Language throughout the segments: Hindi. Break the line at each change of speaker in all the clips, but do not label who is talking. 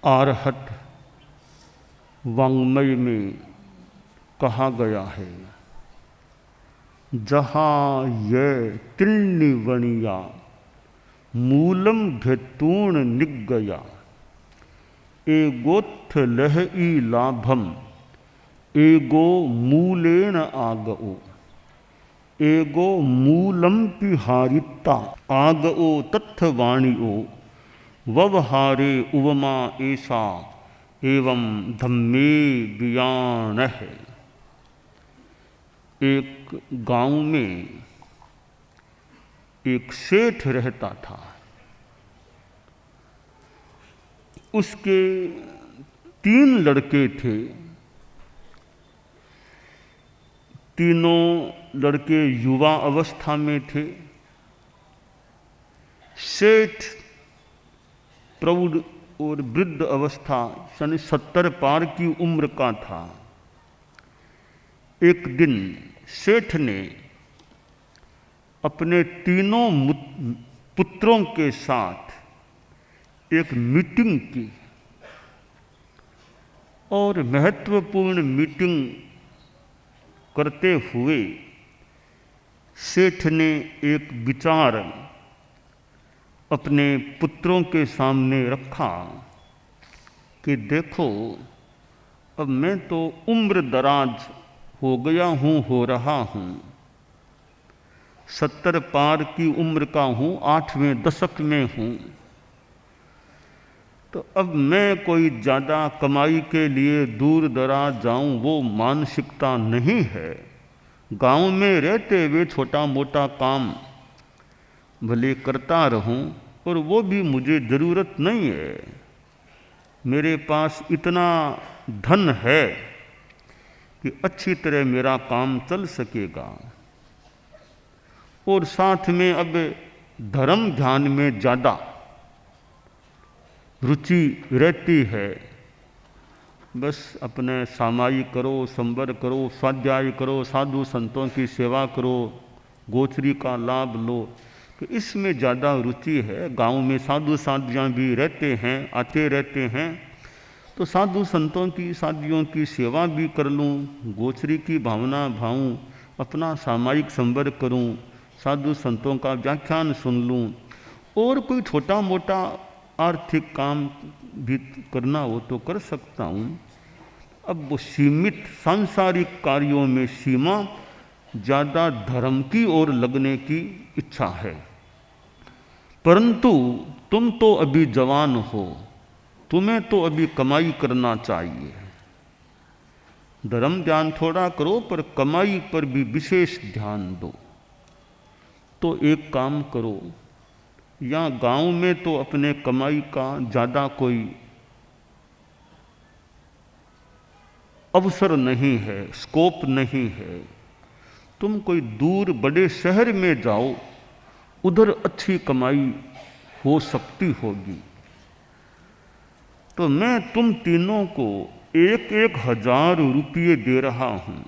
आरहत वाङ्मय में कहा गया है, जहाँ ये त्रिण्णिवणिया मूलम घेतूण निगया एगोत्थ लह ई लाभम एगो मूलेन आगओ एगो मूलम पिहारिता आगओ तत्थ वाणिओ ववहारे उवमा ऐसा एवं धम्मे बियान है। एक गांव में एक सेठ रहता था। उसके 3 लड़के थे। तीनों लड़के युवा अवस्था में थे। सेठ प्रौढ़ और वृद्ध अवस्था यानी 70 पार की उम्र का था। एक दिन सेठ ने अपने तीनों पुत्रों के साथ एक मीटिंग की और महत्वपूर्ण मीटिंग करते हुए सेठ ने एक विचार अपने पुत्रों के सामने रखा कि देखो, अब मैं तो उम्र दराज हो रहा हूँ, 70 पार की उम्र का हूँ, 8वें दशक में हूँ। तो अब मैं कोई ज़्यादा कमाई के लिए दूर दराज जाऊँ वो मानसिकता नहीं है। गांव में रहते हुए छोटा मोटा काम भले करता रहूं और वो भी मुझे ज़रूरत नहीं है। मेरे पास इतना धन है कि अच्छी तरह मेरा काम चल सकेगा और साथ में अब धर्म ध्यान में ज़्यादा रुचि रहती है। बस अपने सामायिक करो, संवर करो, स्वाध्याय करो, साधु संतों की सेवा करो, गोचरी का लाभ लो, तो इसमें ज़्यादा रुचि है। गांव में साधु साधियाँ भी रहते हैं, आते रहते हैं, तो साधु संतों की साधियों की सेवा भी कर लूँ, गोचरी की भावना भाऊँ, अपना सामायिक संवर करूँ, साधु संतों का व्याख्यान सुन लूँ और कोई छोटा मोटा आर्थिक काम भी करना हो तो कर सकता हूँ। अब वो सीमित सांसारिक कार्यों में सीमा ज़्यादा धर्म की ओर लगने की इच्छा है। परंतु तुम तो अभी जवान हो, तुम्हें तो अभी कमाई करना चाहिए। धर्म ध्यान थोड़ा करो पर कमाई पर भी विशेष ध्यान दो। तो एक काम करो, यहाँ गांव में तो अपने कमाई का ज़्यादा कोई अवसर नहीं है, स्कोप नहीं है। तुम कोई दूर बड़े शहर में जाओ, उधर अच्छी कमाई हो सकती होगी। तो मैं तुम तीनों को 1,000 रुपये दे रहा हूँ।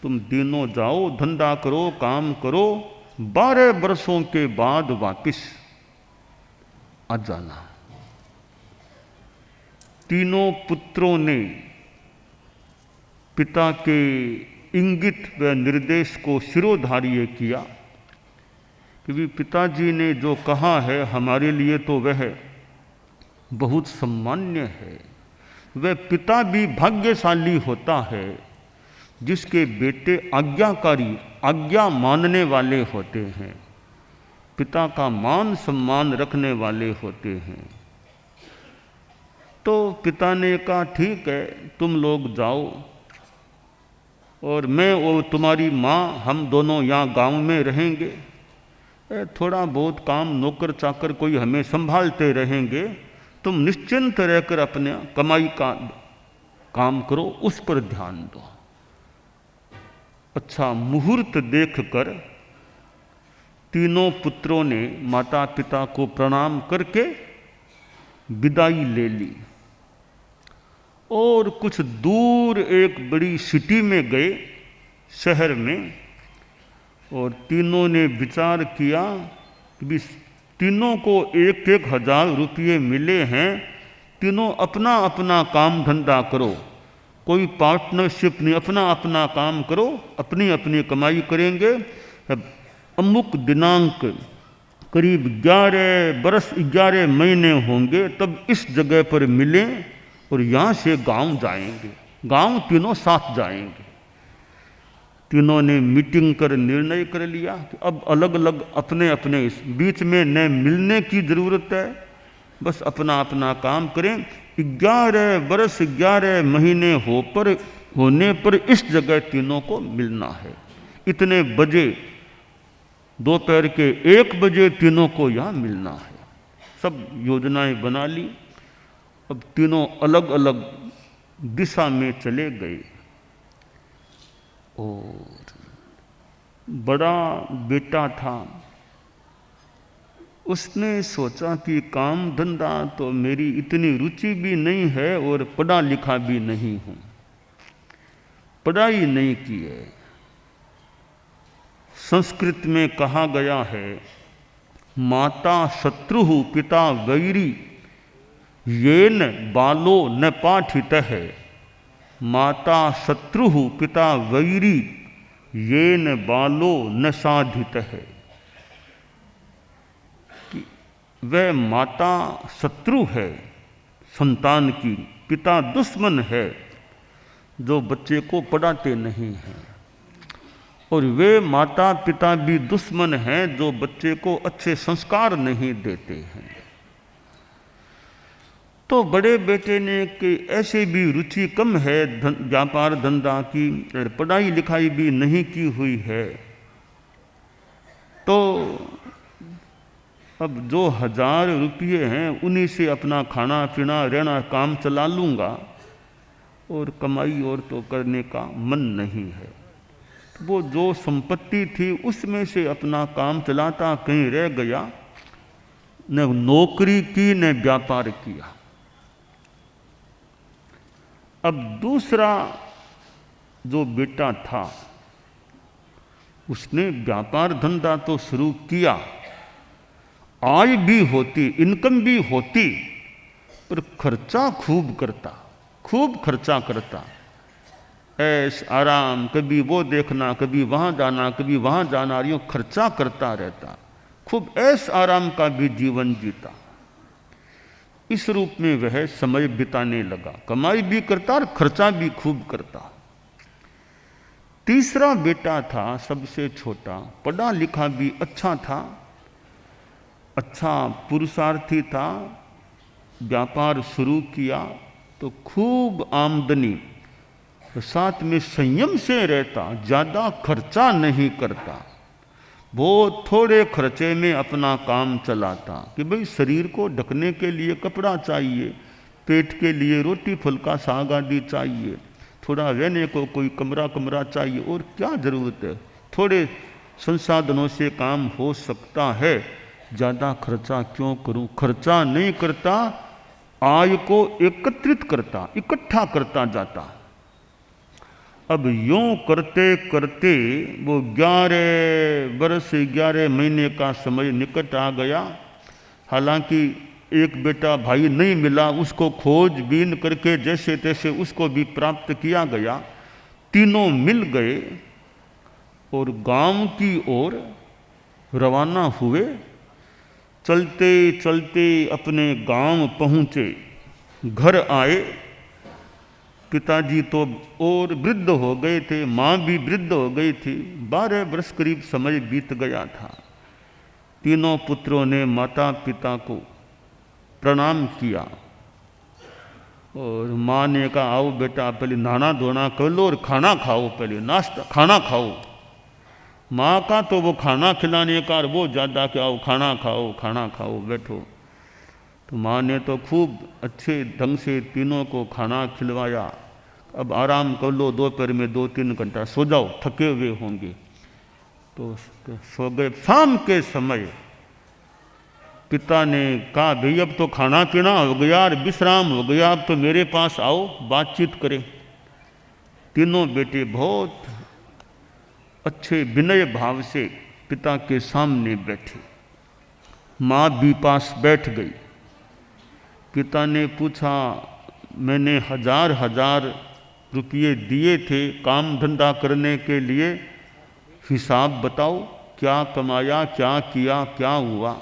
तुम तीनों जाओ, धंधा करो, काम करो, 12 वर्षों के बाद वापिस आ जाना। तीनों पुत्रों ने पिता के इंगित व निर्देश को शिरोधार्य किया, क्योंकि पिताजी ने जो कहा है हमारे लिए तो वह बहुत सम्मान्य है। वह पिता भी भाग्यशाली होता है जिसके बेटे आज्ञाकारी, आज्ञा मानने वाले होते हैं, पिता का मान सम्मान रखने वाले होते हैं। तो पिता ने कहा ठीक है, तुम लोग जाओ और मैं और तुम्हारी माँ हम दोनों यहाँ गांव में रहेंगे। थोड़ा बहुत काम नौकर चाकर कोई हमें संभालते रहेंगे, तुम निश्चिंत रहकर अपने कमाई का काम करो, उस पर ध्यान दो। अच्छा मुहूर्त देखकर तीनों पुत्रों ने माता पिता को प्रणाम करके विदाई ले ली और कुछ दूर एक बड़ी सिटी में गए, शहर में, और तीनों ने विचार किया कि तीनों को 1,000 रुपये मिले हैं, तीनों अपना अपना काम धंधा करो, कोई पार्टनरशिप नहीं, अपना अपना काम करो, अपनी अपनी कमाई करेंगे। अमुक दिनांक करीब 11 बरस 11 महीने होंगे तब इस जगह पर मिलें और यहाँ से गांव जाएंगे। गांव तीनों साथ जाएंगे। तीनों ने मीटिंग कर निर्णय कर लिया कि अब अलग अलग अपने अपने, इस बीच में न मिलने की ज़रूरत है, बस अपना अपना काम करें। 11 बरस 11 महीने होने पर इस जगह तीनों को मिलना है। इतने बजे, दोपहर के 1 बजे तीनों को यहाँ मिलना है। सब योजनाएं बना ली। अब तीनों अलग अलग दिशा में चले गए। और बड़ा बेटा था, उसने सोचा कि काम धंधा तो मेरी इतनी रुचि भी नहीं है और पढ़ा लिखा भी नहीं हूँ, पढ़ाई नहीं की है। संस्कृत में कहा गया है, माता शत्रु पिता वैरी येन बालो न पाठितः। माता शत्रु पिता वैरी येन बालो न साधितः। कि वह माता शत्रु है संतान की, पिता दुश्मन है जो बच्चे को पढ़ाते नहीं हैं, और वे माता पिता भी दुश्मन हैं जो बच्चे को अच्छे संस्कार नहीं देते हैं। तो बड़े बेटे ने कि ऐसे भी रुचि कम है व्यापार धंधा की, पढ़ाई लिखाई भी नहीं की हुई है, तो अब जो 1000 रुपये हैं उन्हीं से अपना खाना पीना रहना काम चला लूँगा, और कमाई और तो करने का मन नहीं है। वो जो संपत्ति थी उसमें से अपना काम चलाता कहीं रह गया, न नौकरी की न व्यापार किया। अब दूसरा जो बेटा था उसने व्यापार धंधा तो शुरू किया, आय भी होती, इनकम भी होती, पर खर्चा खूब खर्चा करता। ऐश आराम, कभी वो देखना, कभी वहाँ जाना, कभी वहाँ जाना, यूँ खर्चा करता रहता। खूब ऐश आराम का भी जीवन जीता। इस रूप में वह समय बिताने लगा, कमाई भी करता और खर्चा भी खूब करता। तीसरा बेटा था सबसे छोटा, पढ़ा लिखा भी अच्छा था, अच्छा पुरुषार्थी था, व्यापार शुरू किया तो खूब आमदनी, साथ में संयम से रहता, ज़्यादा खर्चा नहीं करता, बहुत थोड़े खर्चे में अपना काम चलाता। कि भाई शरीर को ढकने के लिए कपड़ा चाहिए, पेट के लिए रोटी फुल्का साग आदि चाहिए, थोड़ा रहने को कोई कमरा चाहिए, और क्या ज़रूरत है, थोड़े संसाधनों से काम हो सकता है, ज़्यादा खर्चा क्यों करूं। खर्चा नहीं करता, आय को एकत्रित करता, इकट्ठा करता जाता। अब यूं करते करते वो 11 बरस 11 महीने का समय निकट आ गया। हालांकि एक बेटा भाई नहीं मिला, उसको खोजबीन करके जैसे तैसे उसको भी प्राप्त किया गया। तीनों मिल गए और गांव की ओर रवाना हुए। चलते चलते अपने गांव पहुँचे, घर आए। पिताजी तो और वृद्ध हो गए थे, माँ भी वृद्ध हो गई थी, 12 वर्ष करीब समय बीत गया था। तीनों पुत्रों ने माता पिता को प्रणाम किया और माँ ने कहा, आओ बेटा पहले नहाना धोना कर लो और खाना खाओ, पहले नाश्ता खाना खाओ। माँ का तो वो खाना खिलाने का, और वो ज़्यादा कि आओ खाना खाओ बैठो। तो माँ ने तो खूब अच्छे ढंग से तीनों को खाना खिलवाया। अब आराम कर लो, दोपहर में 2-3 घंटा सो जाओ, थके हुए होंगे। तो सो गए। शाम के समय पिता ने कहा, भाई अब तो खाना पीना हो गया और विश्राम हो गया, अब तो मेरे पास आओ, बातचीत करें। तीनों बेटे बहुत अच्छे विनय भाव से पिता के सामने बैठे। माँ भी पास बैठ गई। पिता ने पूछा, मैंने हजार हजार रुपये दिए थे काम धंधा करने के लिए, हिसाब बताओ, क्या कमाया, क्या किया, क्या हुआ।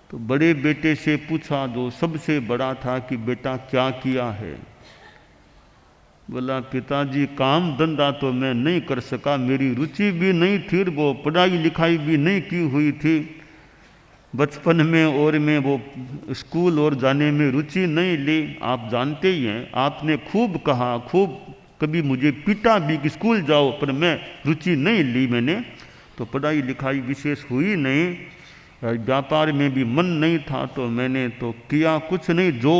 तो बड़े बेटे से पूछा, जो सबसे बड़ा था, कि बेटा क्या किया है। बोला, पिताजी काम धंधा तो मैं नहीं कर सका, मेरी रुचि भी नहीं थी, वो पढ़ाई लिखाई भी नहीं की हुई थी बचपन में, और मैं वो स्कूल और जाने में रुचि नहीं ली। आप जानते ही हैं, आपने खूब कहा, खूब कभी मुझे पीटा भी कि स्कूल जाओ, पर मैं रुचि नहीं ली मैंने, तो पढ़ाई लिखाई विशेष हुई नहीं, व्यापार में भी मन नहीं था, तो मैंने तो किया कुछ नहीं। जो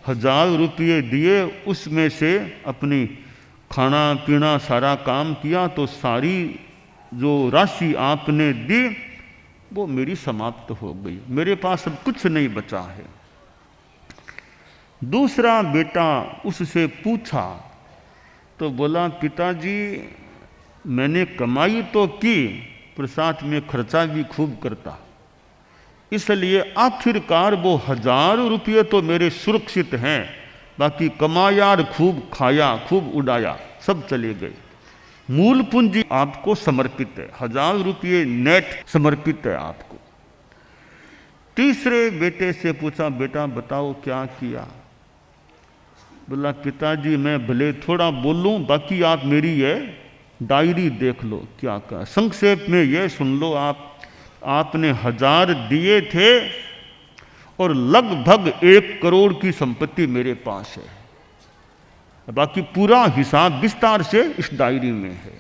1000 रुपये दिए उसमें से अपनी खाना पीना सारा काम किया, तो सारी जो राशि आपने दी वो मेरी समाप्त हो गई, मेरे पास अब कुछ नहीं बचा है। दूसरा बेटा उससे पूछा तो बोला, पिताजी मैंने कमाई तो की, पर साथ में खर्चा भी खूब करता, इसलिए आखिरकार वो 1000 रुपये तो मेरे सुरक्षित हैं, बाकी कमाया और खूब खाया, खूब उड़ाया, सब चले गए। मूल पूंजी आपको समर्पित है, 1000 रुपये नेट समर्पित है आपको। तीसरे बेटे से पूछा, बेटा बताओ क्या किया। बोला, पिताजी मैं भले थोड़ा बोलूं, बाकी आप मेरी ये डायरी देख लो क्या कहा। संक्षेप में ये सुन लो, आपने 1000 दिए थे और लगभग 1 करोड़ की संपत्ति मेरे पास है, बाकी पूरा हिसाब विस्तार से इस डायरी में है।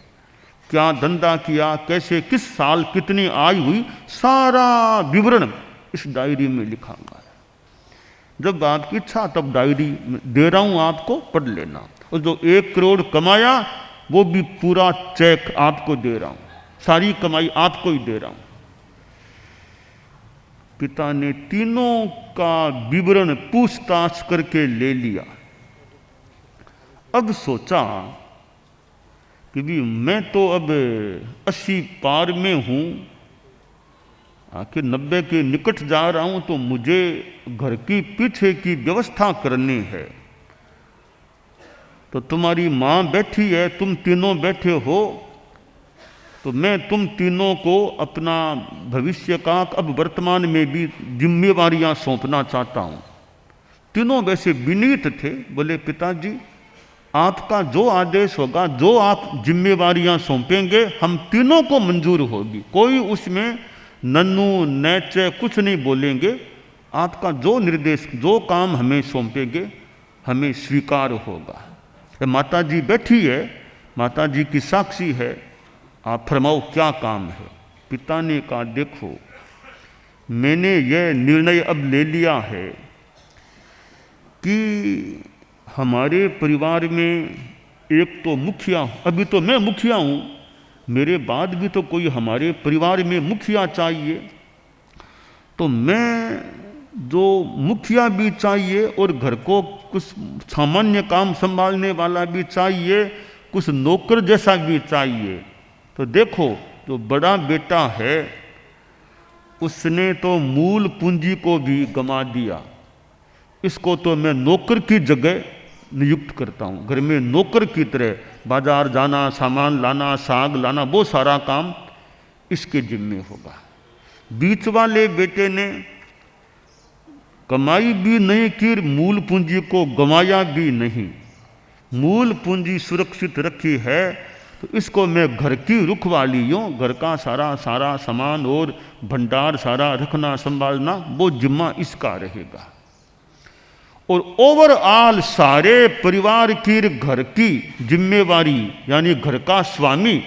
क्या धंधा किया, कैसे, किस साल कितनी आय हुई, सारा विवरण इस डायरी में लिखा हुआ है। जब आपकी इच्छा तब डायरी दे रहा हूं आपको, पढ़ लेना। और जो 1 करोड़ कमाया वो भी पूरा चेक आपको दे रहा हूं, सारी कमाई आपको ही दे रहा हूं। पिता ने तीनों का विवरण पूछताछ करके ले लिया। अब सोचा कि भी मैं तो अब 80 पार में हूं, आखिर 90 के निकट जा रहा हूं, तो मुझे घर की पीछे की व्यवस्था करनी है। तो तुम्हारी माँ बैठी है, तुम तीनों बैठे हो, तो मैं तुम तीनों को अपना भविष्य का, अब वर्तमान में भी जिम्मेवारियां सौंपना चाहता हूं। तीनों वैसे विनीत थे, बोले पिताजी आपका जो आदेश होगा, जो आप जिम्मेवारियां सौंपेंगे, हम तीनों को मंजूर होगी, कोई उसमें नन्नू नैचे कुछ नहीं बोलेंगे। आपका जो निर्देश, जो काम हमें सौंपेंगे, हमें स्वीकार होगा। माता जी बैठी है, माता जी की साक्षी है, आप फरमाओ क्या काम है। पिता ने कहा, देखो मैंने यह निर्णय अब ले लिया है कि हमारे परिवार में एक तो मुखिया, अभी तो मैं मुखिया हूं, मेरे बाद भी तो कोई हमारे परिवार में मुखिया चाहिए, तो मैं जो मुखिया भी चाहिए और घर को कुछ सामान्य काम संभालने वाला भी चाहिए, कुछ नौकर जैसा भी चाहिए। तो देखो जो बड़ा बेटा है उसने तो मूल पूंजी को भी गंवा दिया, इसको तो मैं नौकर की जगह नियुक्त करता हूँ। घर में नौकर की तरह बाजार जाना, सामान लाना, साग लाना, वो सारा काम इसके जिम्मे होगा। बीच वाले बेटे ने कमाई भी नहीं की, मूल पूंजी को गंवाया भी नहीं, मूल पूंजी सुरक्षित रखी है, तो इसको मैं घर की रुखवालियों, घर का सारा सामान और भंडार सारा रखना संभालना, वो जिम्मा इसका रहेगा। और ओवरऑल सारे परिवार की घर की जिम्मेवारी, यानी घर का स्वामी,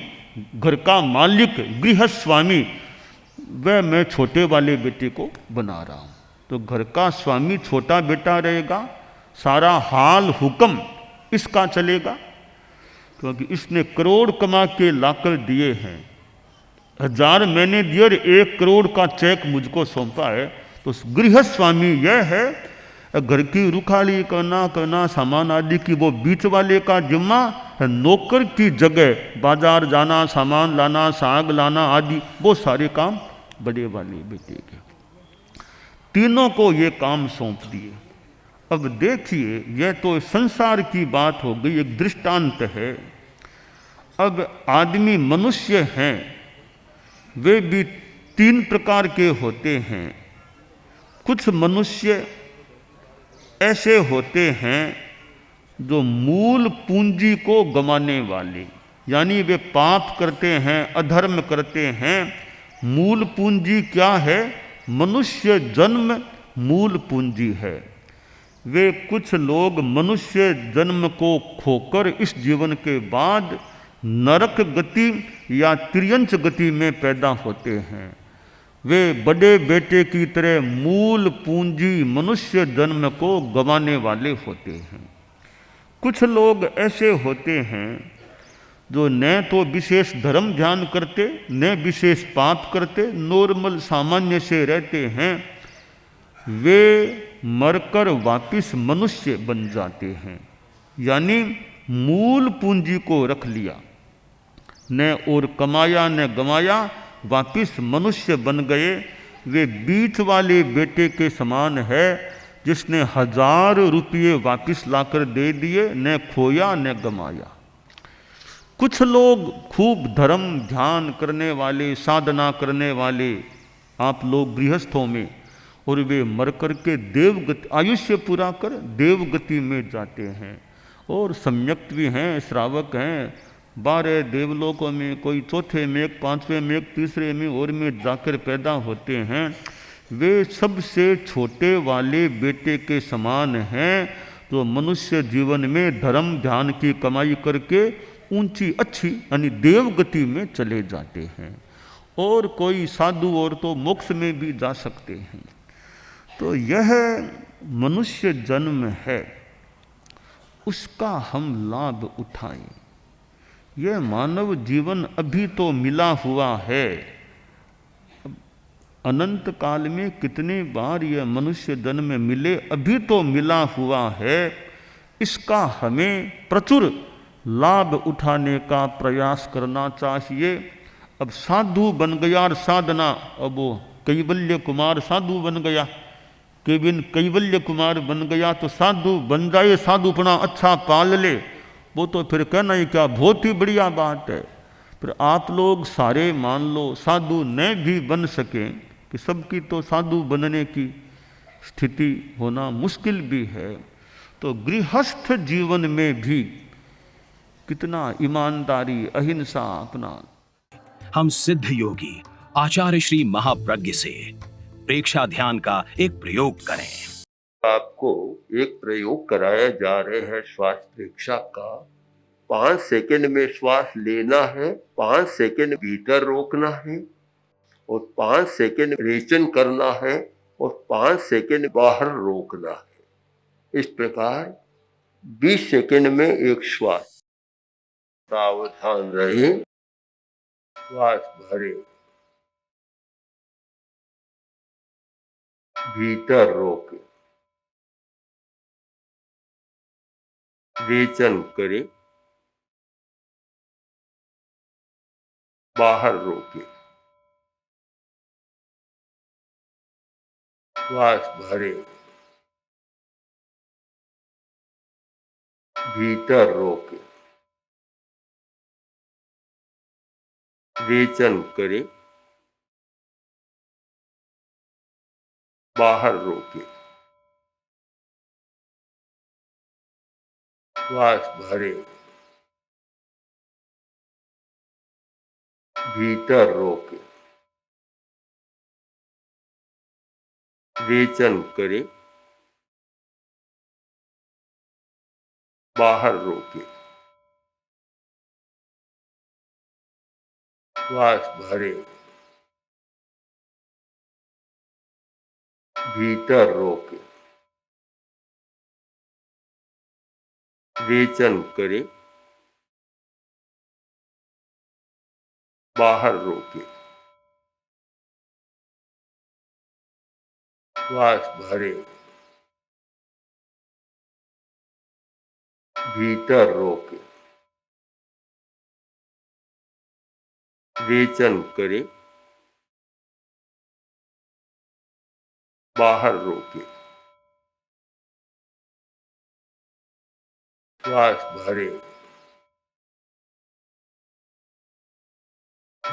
घर का मालिक, गृहस्थ स्वामी, वह मैं छोटे वाले बेटे को बना रहा हूं। तो घर का स्वामी छोटा बेटा रहेगा, सारा हाल हुक्म इसका चलेगा, क्योंकि इसने करोड़ कमा के लाकर दिए हैं, 1000 मैंने दिए और 1 करोड़ का चेक मुझको सौंपा है। तो गृहस्थ स्वामी यह है, घर की रुखाली करना सामान आदि की वो बीच वाले का जिम्मा है, नौकर की जगह बाजार जाना, सामान लाना, साग लाना आदि वो सारे काम बड़े वाले बेटे के। तीनों को ये काम सौंप दिए। अब देखिए, यह तो संसार की बात हो गई, एक दृष्टांत है। अब आदमी मनुष्य हैं, वे भी तीन प्रकार के होते हैं। कुछ मनुष्य ऐसे होते हैं जो मूल पूंजी को गंवाने वाले, यानी वे पाप करते हैं, अधर्म करते हैं। मूल पूंजी क्या है? मनुष्य जन्म मूल पूंजी है। वे कुछ लोग मनुष्य जन्म को खोकर इस जीवन के बाद नरक गति या तिर्यंच गति में पैदा होते हैं। वे बड़े बेटे की तरह मूल पूंजी मनुष्य जन्म को गंवाने वाले होते हैं। कुछ लोग ऐसे होते हैं जो न तो विशेष धर्म ध्यान करते, न विशेष पाप करते, नॉर्मल सामान्य से रहते हैं। वे मरकर वापिस मनुष्य बन जाते हैं, यानी मूल पूंजी को रख लिया, न और कमाया न गंवाया, वापिस मनुष्य बन गए। वे बीच वाले बेटे के समान है जिसने 1000 रुपये वापिस लाकर दे दिए, न खोया न गंवाया। कुछ लोग खूब धर्म ध्यान करने वाले, साधना करने वाले, आप लोग गृहस्थों में, और वे मर करके देवगति, आयुष्य पूरा कर देवगति में जाते हैं। और सम्यक्त भी हैं, श्रावक हैं, 12 देवलोकों में, कोई चौथे में, एक 5वें में, एक 3रे में और में जाकर पैदा होते हैं। वे सबसे छोटे वाले बेटे के समान हैं जो मनुष्य जीवन में धर्म ध्यान की कमाई करके ऊंची अच्छी यानी देवगति में चले जाते हैं। और कोई साधु और तो मोक्ष में भी जा सकते हैं। तो यह मनुष्य जन्म है, उसका हम लाभ उठाएं। यह मानव जीवन अभी तो मिला हुआ है। अनंत काल में कितने बार यह मनुष्य जन्म मिले, अभी तो मिला हुआ है। इसका हमें प्रचुर लाभ उठाने का प्रयास करना चाहिए। अब साधु बन गया और साधना, अब वो कैवल्य कुमार साधु बन गया, केविन कैवल्य कुमार बन गया तो साधु बन जाए, साधुपना अच्छा पाल ले, वो तो फिर कहना ही क्या, बहुत ही बढ़िया बात है। फिर आप लोग सारे मान लो साधु न भी बन सकें, कि सबकी तो साधु बनने की स्थिति होना मुश्किल भी है, तो गृहस्थ जीवन में भी कितना ईमानदारी, अहिंसा अपना।
हम सिद्ध योगी आचार्य श्री महाप्रज्ञ से प्रेक्षा ध्यान का एक प्रयोग करें।
आपको एक प्रयोग कराया जा रहे हैं श्वास प्रेक्षा का। 5 सेकंड में श्वास लेना है, 5 सेकंड भीतर रोकना है और 5 सेकंड रेचन करना है और 5 सेकंड बाहर रोकना है। इस प्रकार 20 सेकंड में एक श्वास। सावधान रहे, श्वास भरे, भीतर रोके, रेचन करे, बाहर रोके, श्वास भरे, भीतर रोके, रेचन करे, बाहर रोके, श्वास भरे, भीतर रोके, रेचन करे, बाहर रोके, श्वास भरे, भीतर रोके, रेचन करे, बाहर रोके, श्वास भरे, भीतर रोके, रेचन करे, बाहर रोके, श्वास भरे,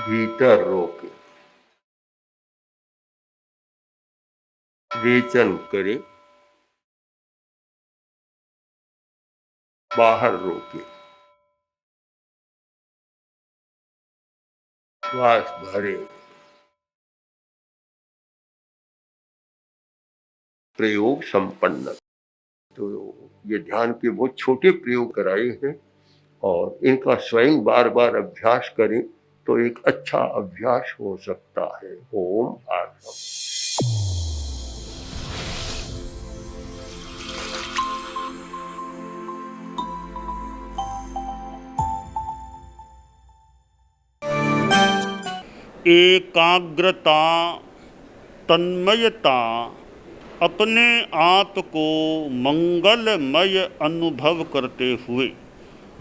भीतर रोके, रेचन करे, बाहर रोके, श्वास भरे। प्रयोग संपन्न। तो ये ध्यान के बहुत छोटे प्रयोग कराए हैं और इनका स्वयं बार बार अभ्यास करें तो एक अच्छा अभ्यास हो सकता है। ओम आत्मा।
एकाग्रता, तन्मयता, अपने आप को मंगलमय अनुभव करते हुए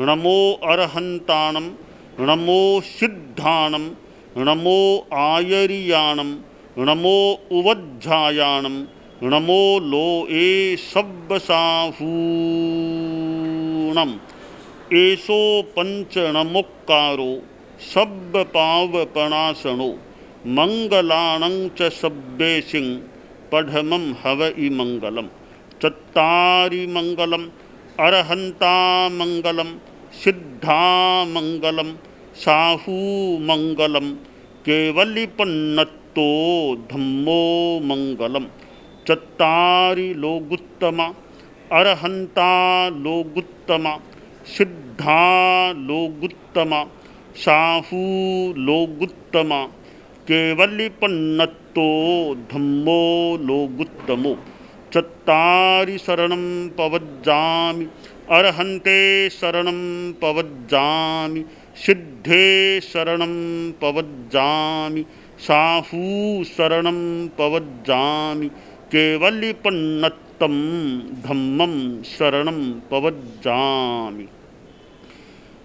नमो अरहंताणम, नमो सिद्धाणम, नमो आयरियाणम, नमो उवज्झायाणम, नमो लोए सब्बसाहूणम, एसो पंचणमुक्कारो सब्ब पावपणासनो, मंगलाणं च सब्बेसिं पढ़मं हवइ मंगलम। चत्तारि मंगलम, अरहंता मंगलम, सिद्धा मंगलम, साहू मंगलम, केवलिपन्नत्तो धम्मो मंगलम। चत्तारि लोगुत्तमा, अरहंता लोगुत्तमा, सिद्धा लोगुत्तमा, साहू लोगुत्तमा, केवलिपन्नत्तो धम्मो लोगुत्तमो। चत्तारि शरणं पवज्जामि, अरहन्ते शरणं पवज्जामि, सिद्धे शरणं पवज्जामि, साहू शरणं पवज्जामि, केवलिपन्नत्तं धम्मं शरणं पवज्जामि।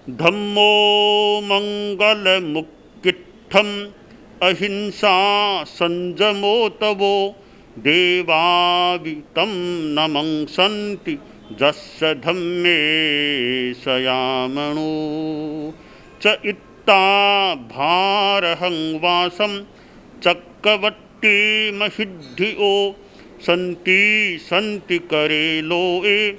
धम्मो मंगलमुक्किट्ठम्, अहिंसा संजमो तवो, देवावितं नमंसन्ति जस्य धम्मे सयामणो। च इत्ता भारहं वासं चक्रवट्टी महिद्धियो, सन्ति सन्ति करेलोए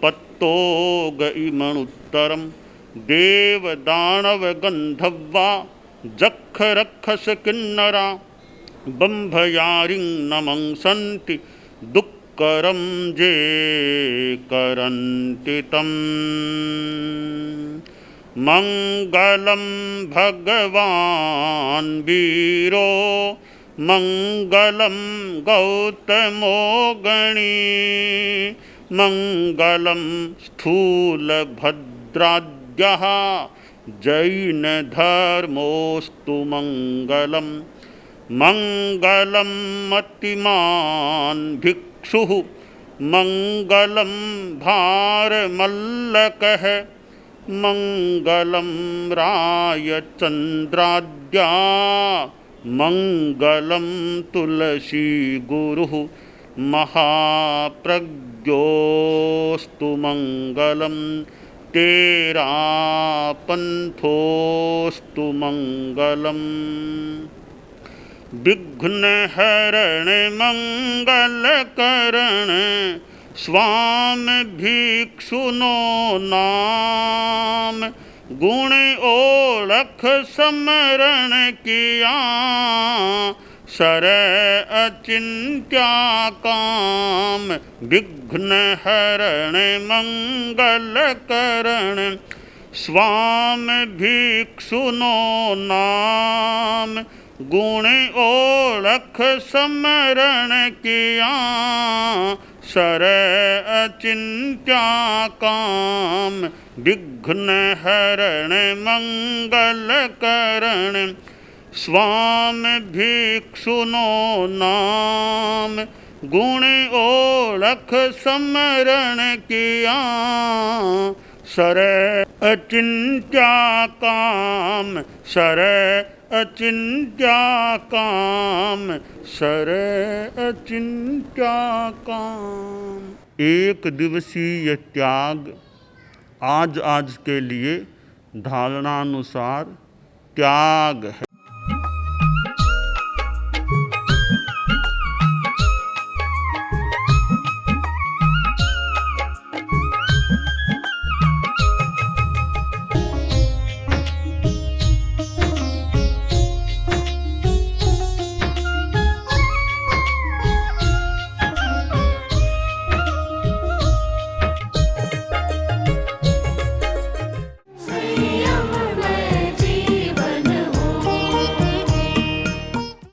पत्तो गइमणुत्तरम्। देवदानव गंधर्वा जक्ष रक्षस किन्नरा, बंभयारिं नमंसन्ति दुक्करं जे करन्ति तम्। मंगलं भगवान् वीरो, मंगलं गौतमो गणी, मंगलं स्थूलभद्राद्यः जैनधर्मोऽस्तु मंगलम्। मंगलं मतिमान् भिक्षुः, मंगलं भारमल्लकः, मंगलं रायचन्द्राद्या, मंगलं तुलसी गुरुः, महाप्रज्ञोऽस्तु मंगलम्। तेरा पंथोऽस्तु मंगलम्। विघ्नहरण मंगलकरण, स्वामी भिक्षुनो नाम, गुण ओळख समरण किया, सर अचिंत्या काम। विघ्नहरण मंगलकरण, स्वामी भिक्षुनो नाम, गुण ओळख समरण किया, सर अचिंत्या काम। विघ्नहरण मंगलकरण, स्वामी भिक्षुनो नाम, गुण ओळख समरण किया, सर अचिंत्या काम। सर अचिंत्या काम, सर अचिंत्या काम। एक दिवसीय त्याग आज के लिए धारणानुसार त्याग है।